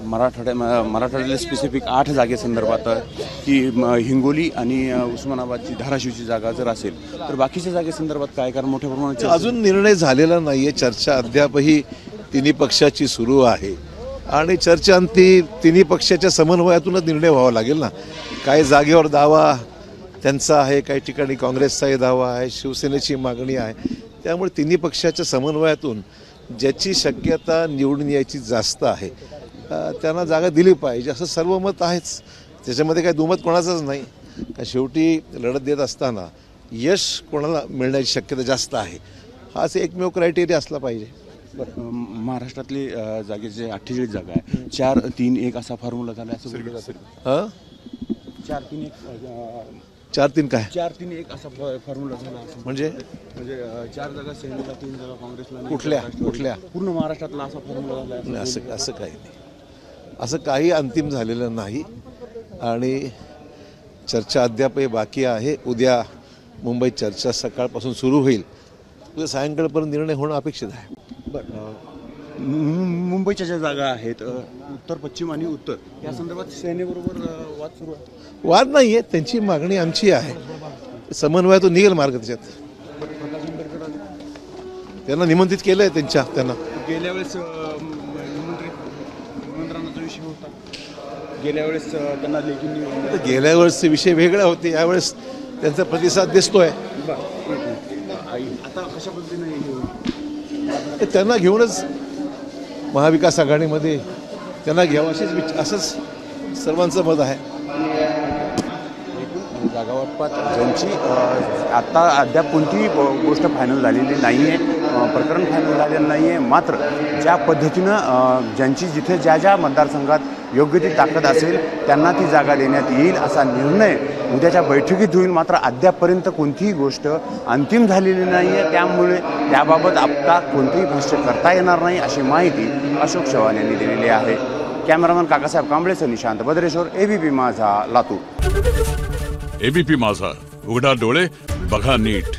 मराठवाड्यातल्या स्पेसिफिक 8 जागेसंदर्भात की हिंगोली आणि उस्मानाबादची धाराशिवची जागा जर असेल तर बाकीच्या जागेसंदर्भात काय, कारण मोठ्या प्रमाणात अजून निर्णय झालेला नाही आहे. चर्चा अद्यापही तिन्ही पक्षाची सुरू आहे आणि चर्चांती तिन्ही पक्षाच्या समन्वयातूनच निर्णय व्हावा लागेल ना. काही जागेवर दावा त्यांचा आहे, काही ठिकाणी काँग्रेसचाही दावा आहे, शिवसेनेची मागणी आहे. त्यामुळे तिन्ही पक्षाच्या समन्वयातून ज्याची शक्यता निवडून यायची जास्त आहे त्यांना जागा दिली पाहिजे असं सर्व मत आहेच. त्याच्यामध्ये काही दुमत कोणाचंच नाही. शेवटी लढत देत असताना यश कोणाला मिळण्याची शक्यता जास्त आहे हाच एकमेव क्रायटेरिया असला पाहिजे. बरं, महाराष्ट्रातली जागेचे 48 जागा आहे, 4-3-1 असा फॉर्म्युला झाला असं बोललं जातं. 4-3 काय 4-3-1 असा फॉर्म्युला झाला म्हणजे 4 जागा सेनेला, 3 जागा काँग्रेसला. कुठल्या पूर्ण महाराष्ट्रातला असा फॉर्म्युला झाला असं काही नाही. असं काही अंतिम झालेलं नाही आणि चर्चा अद्यापही बाकी आहे. उद्या मुंबईत चर्चा सकाळपासून सुरू होईल. उद्या सायंकाळपर्यंत निर्णय होणं अपेक्षित आहे. बरं, मुंबईच्या ज्या जागा आहेत उत्तर, पश्चिम आणि उत्तर या संदर्भात सेनेबरोबर वाद सुरू आहे. वाद नाही आहे, त्यांची मागणी आमची आहे. समन्वयातून निघेल मार्ग त्याच्यात. त्यांना निमंत्रित केलं आहे त्यांना गेल्या वेळेस निमंत्रणाचा विषय होता. गेल्या वेळेस त्यांना लेखी गेल्या वेळेसचे विषय वेगळे होते. यावेळेस त्यांचा प्रतिसाद दिसतोय. आता कशा पद्धतीने त्यांना घेऊनच महाविकास आघाडीमध्ये त्यांना घ्यावं असंच सर्वांचं मत आहे. जागावाटपात ज्यांची आत्ता अद्याप कोणतीही गोष्ट फायनल झालेली नाही आहे, प्रकरण फायनल झालेलं नाही आहे. मात्र ज्या पद्धतीनं ज्यांची जिथे ज्या मतदारसंघात योग्य ती ताकद असेल त्यांना ती जागा देण्यात येईल असा निर्णय उद्याच्या बैठकीत होईल. मात्र अद्यापपर्यंत कोणतीही गोष्ट अंतिम झालेली नाही आहे, त्यामुळे त्याबाबत आत्ता कोणतेही भाष्य करता येणार नाही अशी माहिती अशोक चव्हाण यांनी दिलेली आहे. कॅमेरामन काकासाहेब कांबळेसह निशांत बद्रेश्वर, एबीपी माझा, लातूर. एबीपी माझा, उघडा डोळे बघा नीट.